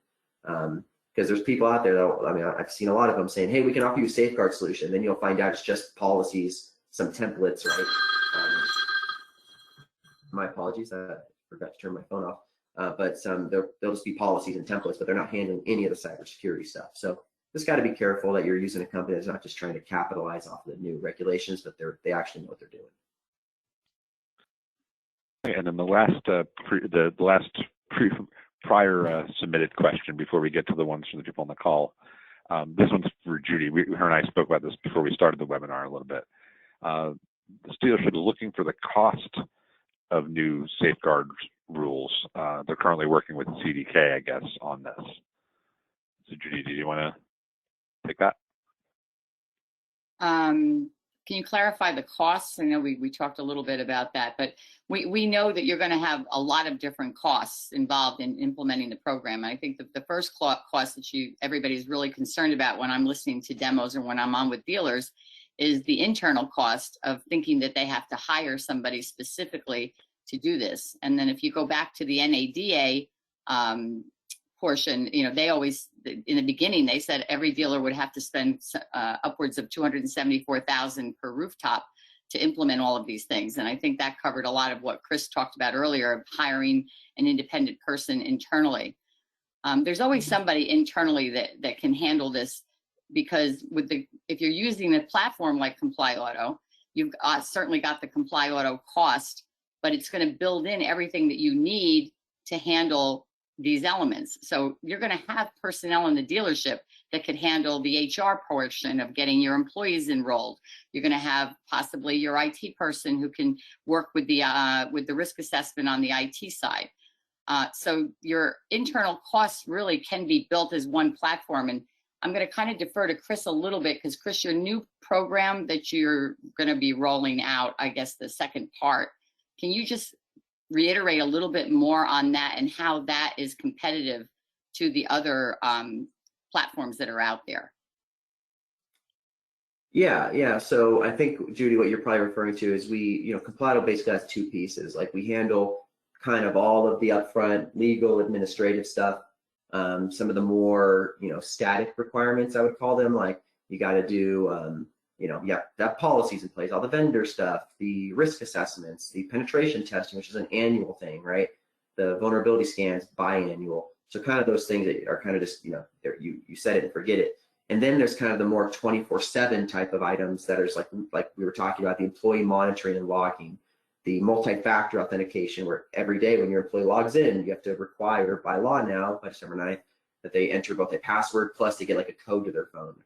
[SPEAKER 4] because there's people out there that, I mean, I've seen a lot of them saying, hey, we can offer you a safeguard solution. Then you'll find out it's just policies, some templates, right? My apologies, I forgot to turn my phone off. But they'll just be policies and templates, but they're not handling any of the cybersecurity stuff. So just got to be careful that you're using a company that's not just trying to capitalize off of the new regulations, but they actually know what they're doing.
[SPEAKER 1] And then the last prior submitted question before we get to the ones from the people on the call. This one's for Judy. Her and I spoke about this before we started the webinar a little bit. The dealership is looking for the cost of new safeguard rules. They're currently working with CDK, I guess, on this. So Judy, do you want to take that?
[SPEAKER 2] Can you clarify the costs? I know we talked a little bit about that, but we know that you're going to have a lot of different costs involved in implementing the program. And I think that the first cost that everybody's really concerned about when I'm listening to demos and when I'm on with dealers is the internal cost of thinking that they have to hire somebody specifically to do this. And then if you go back to the NADA portion, they always, in the beginning, they said every dealer would have to spend upwards of $274,000 per rooftop to implement all of these things. And I think that covered a lot of what Chris talked about earlier, of hiring an independent person internally. There's always somebody internally that can handle this, because if you're using a platform like Comply Auto, you've certainly got the Comply Auto cost, but it's going to build in everything that you need to handle these elements. So you're going to have personnel in the dealership that could handle the HR portion of getting your employees enrolled. You're going to have possibly your IT person who can work with the risk assessment on the IT side. So your internal costs really can be built as one platform. And I'm going to kind of defer to Chris a little bit, because Chris, your new program that you're going to be rolling out, I guess the second part, can you just reiterate a little bit more on that and how that is competitive to the other platforms that are out there?
[SPEAKER 4] Yeah. So I think, Judy, what you're probably referring to is Comply Auto basically has two pieces. Like, we handle kind of all of the upfront legal, administrative stuff. Some of the more, static requirements, I would call them, like you got to do, you have to have policies in place, all the vendor stuff, the risk assessments, the penetration testing, which is an annual thing, right? The vulnerability scans, biannual. So kind of those things that are kind of just, you set it and forget it. And then there's kind of the more 24/7 type of items that are just like we were talking about, the employee monitoring and logging, the multi-factor authentication, where every day when your employee logs in, you have to require by law now, by December 9th, that they enter both a password plus they get like a code to their phone.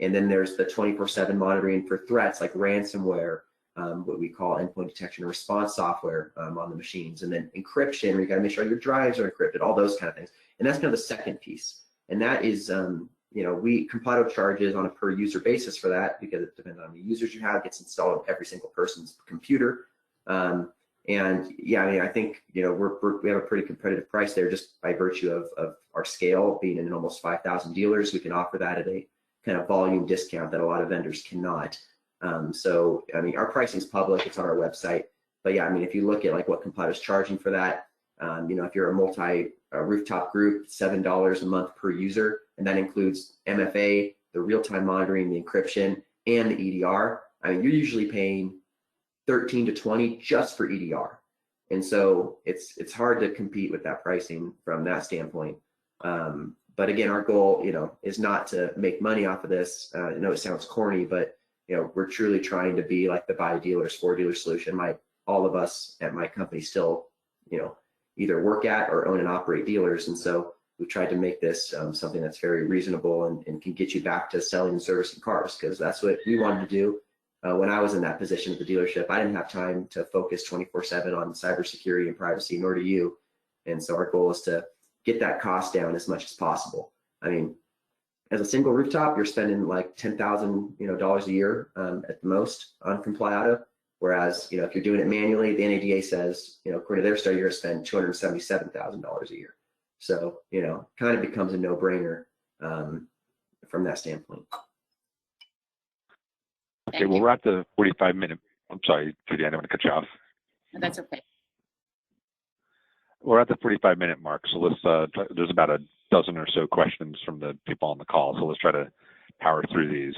[SPEAKER 4] And then there's the 24/7 monitoring for threats like ransomware, what we call endpoint detection and response software on the machines, and then encryption, where you got to make sure your drives are encrypted, all those kind of things. And that's kind of the second piece. And that is, Comply Auto charges on a per user basis for that, because it depends on how many users you have. It gets installed on every single person's computer. And yeah, I think, we have a pretty competitive price there, just by virtue of our scale being in almost 5,000 dealers. We can offer that at a kind of volume discount that a lot of vendors cannot. So, our pricing is public, it's on our website. But yeah, if you look at like what Comply is charging for that, if you're a multi-rooftop group, $7 a month per user, and that includes MFA, the real-time monitoring, the encryption, and the EDR. You're usually paying 13 to 20 just for EDR. And so it's hard to compete with that pricing from that standpoint. But again, our goal, is not to make money off of this. I know it sounds corny, but we're truly trying to be like the buy dealers for dealer solution. All of us at my company still, either work at or own and operate dealers, and so we tried to make this something that's very reasonable and can get you back to selling and servicing cars, because that's what we wanted to do. When I was in that position at the dealership, I didn't have time to focus 24/7 on cybersecurity and privacy, nor do you. And so our goal is to get that cost down as much as possible. As a single rooftop, you're spending like $10,000 a year at the most on Comply Auto. Whereas, if you're doing it manually, the NADA says, according to their study, you're going to spend $277,000 a year. So, kind of becomes a no-brainer from that standpoint.
[SPEAKER 1] Okay, well, we're at the 45-minute. I'm sorry, Judy, I don't want to cut you off.
[SPEAKER 2] No, that's okay.
[SPEAKER 1] We're at the 45-minute mark, so let's. There's about a dozen or so questions from the people on the call, so let's try to power through these.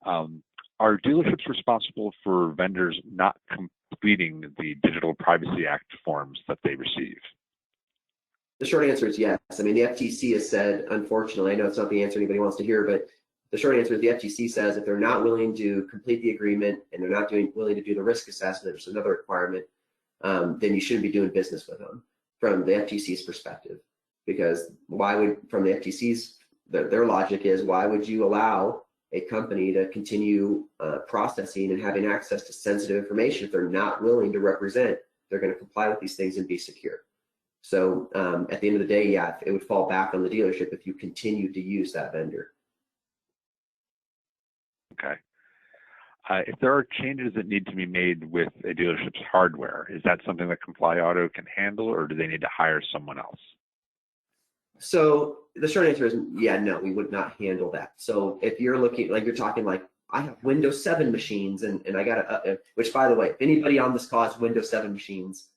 [SPEAKER 1] Are dealerships responsible for vendors not completing the Digital Privacy Act forms that they receive?
[SPEAKER 4] The short answer is yes. I mean, the FTC has said, unfortunately, I know it's not the answer anybody wants to hear, but the short answer is the FTC says if they're not willing to complete the agreement and they're not willing to do the risk assessment, which is another requirement, then you shouldn't be doing business with them from the FTC's perspective. Because why would, from the FTC's, their logic is, why would you allow a company to continue processing and having access to sensitive information if they're not willing to represent they're going to comply with these things and be secure? So at the end of the day, yeah, it would fall back on the dealership if you continue to use that vendor.
[SPEAKER 1] Okay. If there are changes that need to be made with a dealership's hardware, is that something that Comply Auto can handle, or do they need to hire someone else?
[SPEAKER 4] So the short answer is, yeah, no, we would not handle that. So if you're looking, like you're talking like, I have Windows 7 machines and I got which by the way, if anybody on this call has Windows 7 machines,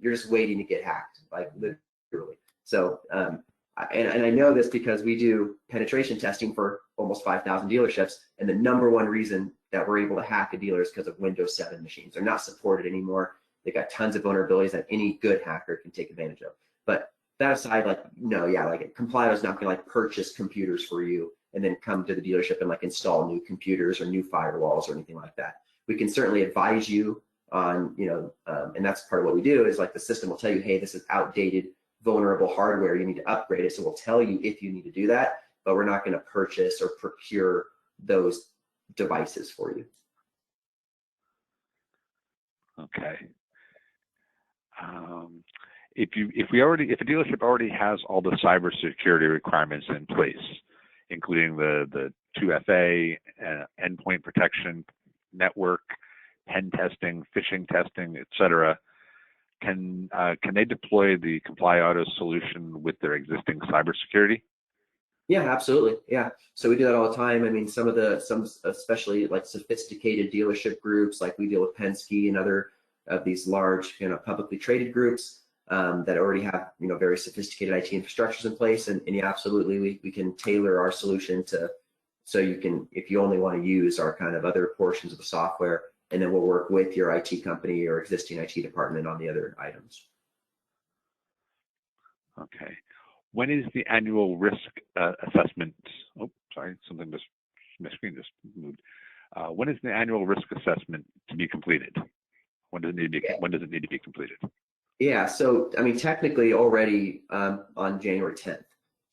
[SPEAKER 4] you're just waiting to get hacked, like literally. So, and I know this because we do penetration testing for almost 5,000 dealerships, and the #1 reason that we're able to hack a dealer is because of Windows 7 machines. They're not supported anymore. They've got tons of vulnerabilities that any good hacker can take advantage of. But that aside, like, no, yeah, like Comply is not gonna like purchase computers for you and then come to the dealership and like install new computers or new firewalls or anything like that. We can certainly advise you on, you know, and that's part of what we do is like the system will tell you, hey, this is outdated, vulnerable hardware, you need to upgrade it. So we'll tell you if you need to do that, but we're not going to purchase or procure those devices for you.
[SPEAKER 1] Okay. If a dealership already has all the cybersecurity requirements in place, including the 2FA, endpoint protection, network, pen testing, phishing testing, etc., can they deploy the Comply Auto solution with their existing cybersecurity?
[SPEAKER 4] Yeah, absolutely. Yeah. So we do that all the time. I mean, some especially like sophisticated dealership groups, like we deal with Penske and other of these large, you know, publicly traded groups that already have, you know, very sophisticated IT infrastructures in place. And yeah, absolutely, we can tailor our solution to, so you can, if you only want to use our kind of other portions of the software, and then we'll work with your IT company or existing IT department on the other items.
[SPEAKER 1] Okay. When is the annual risk assessment? Oh, sorry, something just, my screen just moved. When is the annual risk assessment to be completed? When does it need to be completed?
[SPEAKER 4] Yeah, so I mean, technically already on January 10th.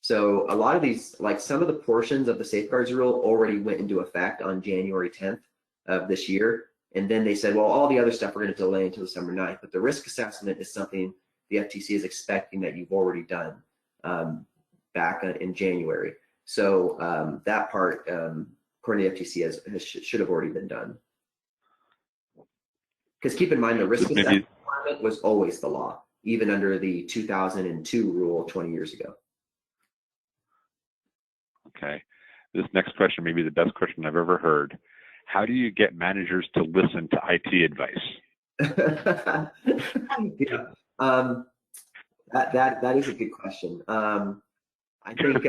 [SPEAKER 4] So a lot of these, like some of the portions of the safeguards rule already went into effect on January 10th of this year. And then they said, well, all the other stuff we're going to delay until December 9th. But the risk assessment is something the FTC is expecting that you've already done back in January. So that part, according to the FTC, should have already been done. Because keep in mind, the risk assessment requirement was always the law, even under the 2002 rule 20 years ago.
[SPEAKER 1] Okay. This next question may be the best question I've ever heard. How do you get managers to listen to IT advice?
[SPEAKER 4] Yeah, that is a good question. I think,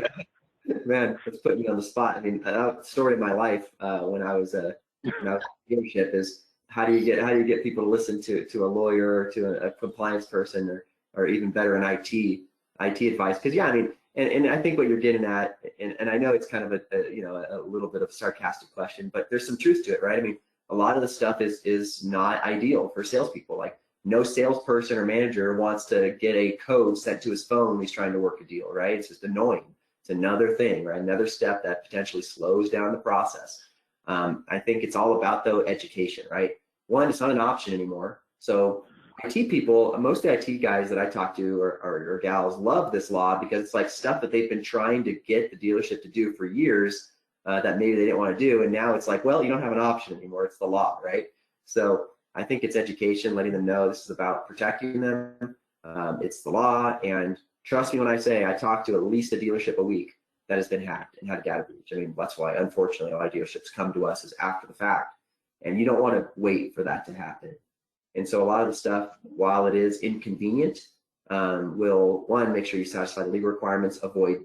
[SPEAKER 4] man, it's putting me on the spot. I mean, a story of my life when I was in dealership is how do you get people to listen to a lawyer or to a compliance person or even better an IT advice? Because yeah, I mean. And I think what you're getting at, and I know it's kind of a little bit of a sarcastic question, but there's some truth to it, right? I mean, a lot of the stuff is not ideal for salespeople. Like no salesperson or manager wants to get a code sent to his phone when he's trying to work a deal, right? It's just annoying. It's another thing, right? Another step that potentially slows down the process. I think it's all about though education, right? One, it's not an option anymore. So IT people, most of the IT guys that I talk to or gals love this law because it's like stuff that they've been trying to get the dealership to do for years that maybe they didn't want to do. And now it's like, well, you don't have an option anymore. It's the law, right? So I think it's education, letting them know this is about protecting them. It's the law. And trust me when I say I talk to at least a dealership a week that has been hacked and had a data breach. I mean, that's why, unfortunately, a lot of dealerships come to us as after the fact. And you don't want to wait for that to happen. And so a lot of the stuff, while it is inconvenient, will, one, make sure you satisfy the legal requirements, avoid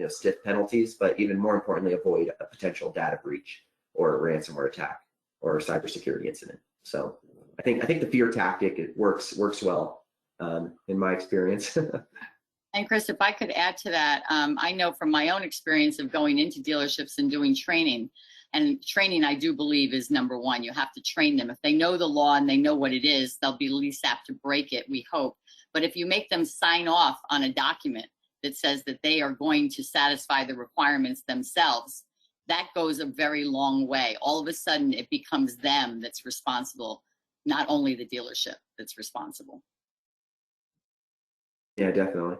[SPEAKER 4] stiff penalties, but even more importantly, avoid a potential data breach or a ransomware attack or a cybersecurity incident. So I think the fear tactic, it works well in my experience.
[SPEAKER 2] And Chris, if I could add to that, I know from my own experience of going into dealerships and doing training, and training I do believe is number one. You have to train them. If they know the law and they know what it is, they'll be least apt to break it, we hope. But if you make them sign off on a document that says that they are going to satisfy the requirements themselves, that goes a very long way. All of a sudden, it becomes them that's responsible, not only the dealership that's responsible.
[SPEAKER 4] Yeah, definitely.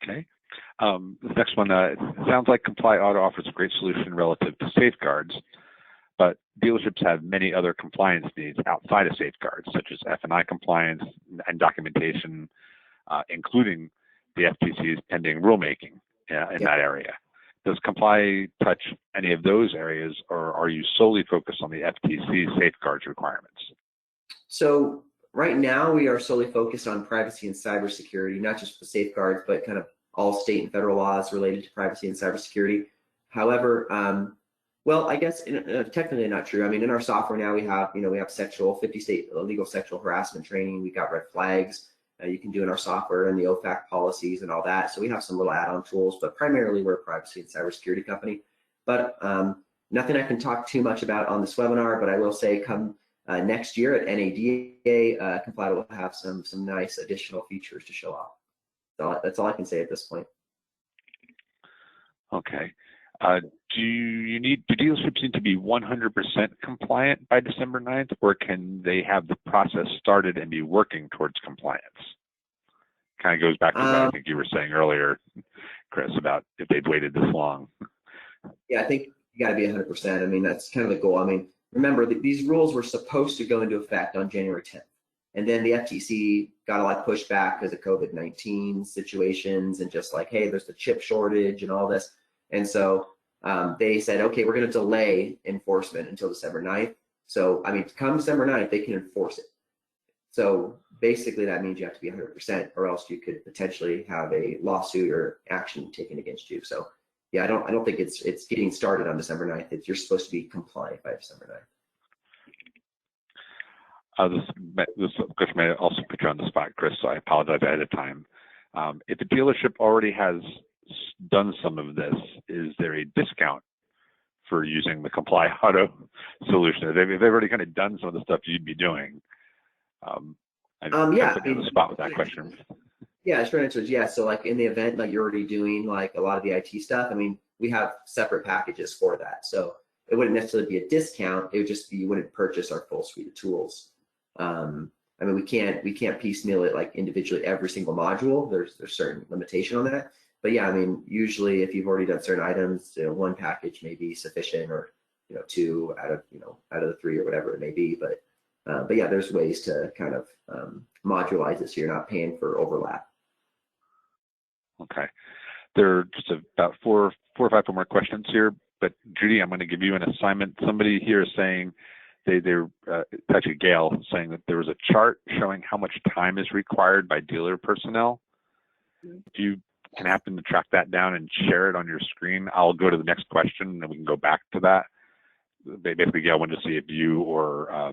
[SPEAKER 1] Okay. This next one, it sounds like Comply Auto offers a great solution relative to safeguards, but dealerships have many other compliance needs outside of safeguards, such as F&I compliance and documentation, including the FTC's pending rulemaking in that area. Does Comply touch any of those areas, or are you solely focused on the FTC's safeguards requirements?
[SPEAKER 4] So right now we are solely focused on privacy and cybersecurity, not just the safeguards, but kind of all state and federal laws related to privacy and cybersecurity. However, well, I guess technically not true. I mean, in our software now we have 50 state illegal sexual harassment training. We got red flags you can do in our software and the OFAC policies and all that. So we have some little add-on tools, but primarily we're a privacy and cybersecurity company. But nothing I can talk too much about on this webinar, but I will say come next year at NADA, Comply will have some nice additional features to show off. So that's all I can say at this point.
[SPEAKER 1] Okay. Do dealerships need to be 100% compliant by December 9th, or can they have the process started and be working towards compliance? Kind of goes back to what I think you were saying earlier, Chris, about if they'd waited this long.
[SPEAKER 4] Yeah, I think you got to be 100%. I mean, that's kind of the goal. I mean, remember, these rules were supposed to go into effect on January 10th. And then the FTC got a lot of pushback because of COVID-19 situations and just like, hey, there's the chip shortage and all this. And so they said, okay, we're going to delay enforcement until December 9th. So, I mean, come December 9th, they can enforce it. So basically that means you have to be 100%, or else you could potentially have a lawsuit or action taken against you. So yeah, I don't think it's getting started on December 9th. You're supposed to be compliant by December 9th.
[SPEAKER 1] This question may also put you on the spot, Chris, so I apologize ahead of time. If a dealership already has done some of this, is there a discount for using the Comply Auto solution? If they've already kind of done some of the stuff you'd be doing,
[SPEAKER 4] yeah,
[SPEAKER 1] put you on the spot with that question.
[SPEAKER 4] Yeah, short answer is yes. So like in the event like you're already doing like a lot of the IT stuff, I mean, we have separate packages for that. So it wouldn't necessarily be a discount. It would just be you wouldn't purchase our full suite of tools. I mean, we can't piecemeal it like individually every single module. There's certain limitation on that. But yeah, I mean, usually if you've already done certain items, one package may be sufficient, or two out of the three or whatever it may be. But yeah, there's ways to kind of modularize it so you're not paying for overlap.
[SPEAKER 1] Okay, there are just about four or five more questions here. But Judy, I'm going to give you an assignment. Somebody here is saying they're actually Gail saying that there was a chart showing how much time is required by dealer personnel. If you can happen to track that down and share it on your screen, I'll go to the next question and then we can go back to that. Basically, Gail wanted to see if you or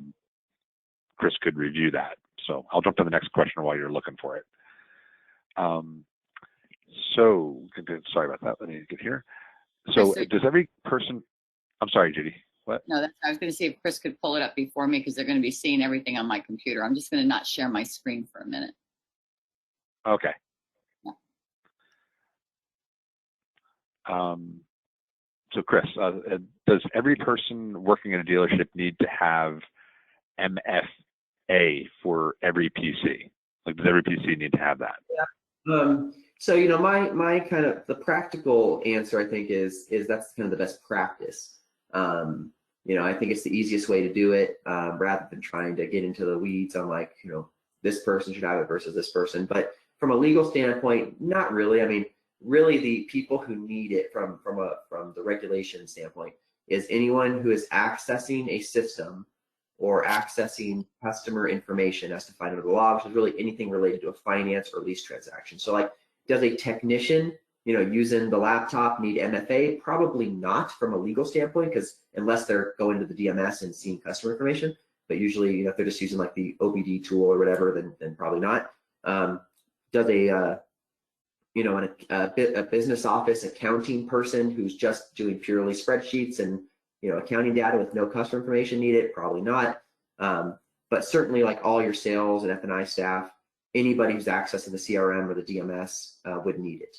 [SPEAKER 1] Chris could review that. So I'll jump to the next question while you're looking for it. So sorry about that. Let me get here. So does every person? I'm sorry, Judy. What?
[SPEAKER 2] No, I was going to see if Chris could pull it up before me, because they're going to be seeing everything on my computer. I'm just going to not share my screen for a minute.
[SPEAKER 1] Okay. So Chris, does every person working in a dealership need to have MFA for every PC? Like, does every PC need to have that?
[SPEAKER 4] Yeah. So my kind of the practical answer, I think, is that's kind of the best practice. I think it's the easiest way to do it, rather than trying to get into the weeds on like this person should have it versus this person. But from a legal standpoint, not really. I mean, really the people who need it from the regulation standpoint is anyone who is accessing a system or accessing customer information as defined under the law, which is really anything related to a finance or lease transaction. So like, does a technician, using the laptop need MFA? Probably not from a legal standpoint, because unless they're going to the DMS and seeing customer information, but usually, if they're just using like the OBD tool or whatever, then probably not. Does a business office accounting person who's just doing purely spreadsheets and accounting data with no customer information need it? Probably not. But certainly, like all your sales and F&I staff, anybody who's accessing the CRM or the DMS would need it,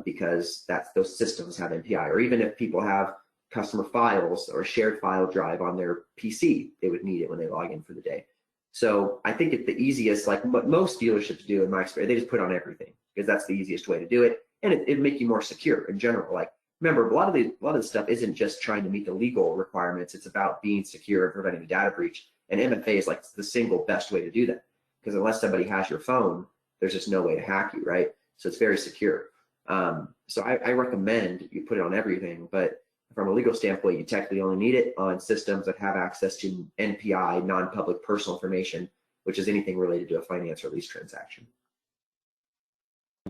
[SPEAKER 4] because those systems have NPI. Or even if people have customer files or a shared file drive on their PC, they would need it when they log in for the day. So I think it's the easiest, like what most dealerships do in my experience, they just put on everything, because that's the easiest way to do it, and it'd make you more secure in general. Like, remember, a lot of the stuff isn't just trying to meet the legal requirements; it's about being secure and preventing a data breach. And MFA is like the single best way to do that, because unless somebody has your phone, there's just no way to hack you, right? So it's very secure. So I recommend you put it on everything, but from a legal standpoint, you technically only need it on systems that have access to NPI, non-public personal information, which is anything related to a finance or lease transaction.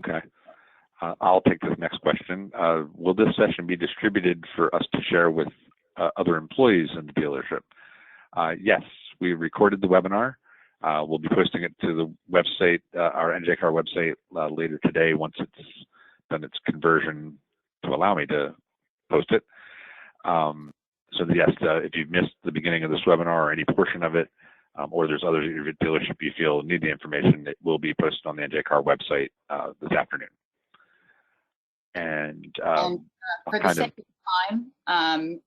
[SPEAKER 1] Okay. I'll take this next question. Will this session be distributed for us to share with other employees in the dealership? Yes, we recorded the webinar. We'll be posting it to the website, our NJCAR website, later today once it's done its conversion to allow me to post it. So yes, if you've missed the beginning of this webinar or any portion of it, or there's others at your dealership you feel need the information, it will be posted on the NJCAR website this afternoon. And
[SPEAKER 2] for the sake of time,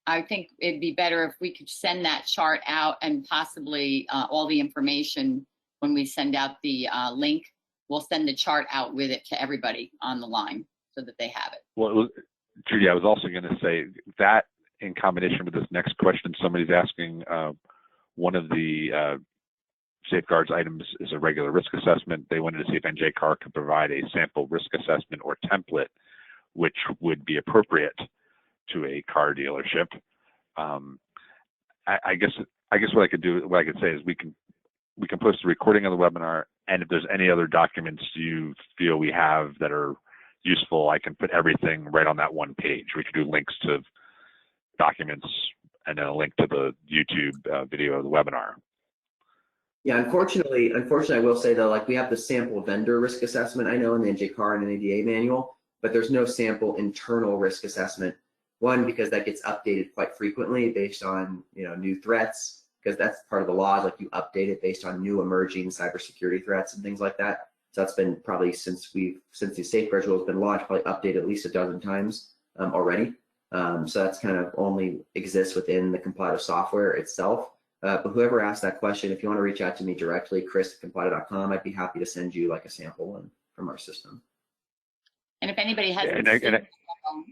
[SPEAKER 2] I think it'd be better if we could send that chart out, and possibly all the information when we send out the link. We'll send the chart out with it to everybody on the line so that they have it.
[SPEAKER 1] Well, Judy, I was also going to say that in combination with this next question, somebody's asking, one of the safeguards items is a regular risk assessment. They wanted to see if NJCAR could provide a sample risk assessment or template, which would be appropriate to a car dealership. I guess what I could say is we can post a recording of the webinar, and if there's any other documents you feel we have that are useful, I can put everything right on that one page. We could do links to documents and then a link to the YouTube video of the webinar.
[SPEAKER 4] Yeah, unfortunately, I will say though, like we have the sample vendor risk assessment, I know, in the NJCAR and NADA manual, but there's no sample internal risk assessment. One, because that gets updated quite frequently based on new threats, because that's part of the law, like you update it based on new emerging cybersecurity threats and things like that. So that's been probably since the safeguards rule has been launched, probably updated at least a dozen times already. So that's kind of only exists within the Complido software itself. But whoever asked that question, if you want to reach out to me directly, Chris@complido.com, I'd be happy to send you like a sample one from our system.
[SPEAKER 2] And if anybody hasn't seen it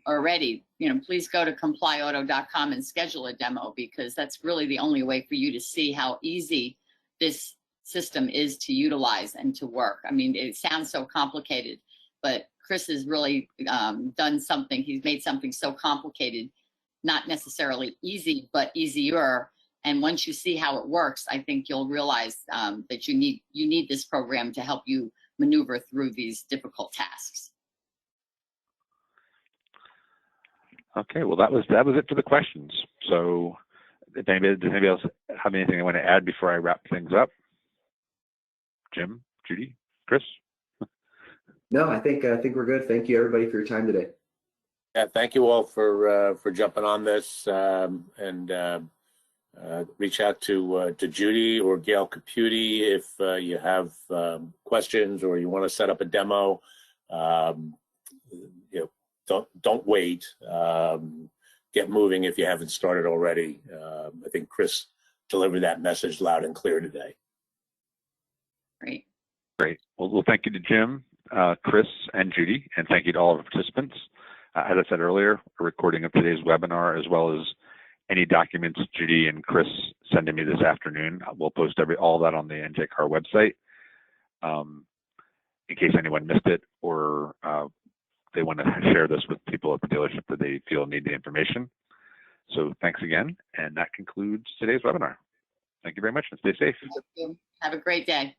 [SPEAKER 2] already, please go to complyauto.com and schedule a demo, because that's really the only way for you to see how easy this system is to utilize and to work. I mean, it sounds so complicated, but Chris has really done something. He's made something so complicated, not necessarily easy, but easier. And once you see how it works, I think you'll realize that you need this program to help you maneuver through these difficult tasks.
[SPEAKER 1] Okay, well that was it for the questions. So, does anybody else have anything they want to add before I wrap things up? Jim, Judy, Chris?
[SPEAKER 4] No, I think we're good. Thank you everybody for your time today.
[SPEAKER 3] Yeah, thank you all for jumping on this, and reach out to Judy or Gail Caputi if you have questions or you want to set up a demo. Don't wait. Get moving if you haven't started already. I think Chris delivered that message loud and clear today.
[SPEAKER 2] Great.
[SPEAKER 1] Well, thank you to Jim, Chris, and Judy, and thank you to all of the participants. As I said earlier, a recording of today's webinar, as well as any documents Judy and Chris send to me this afternoon, we'll post all that on the NJCAR website. In case anyone missed it, or they want to share this with people at the dealership that they feel need the information. So thanks again, and that concludes today's webinar. Thank you very much, and stay safe.
[SPEAKER 2] Have a great day.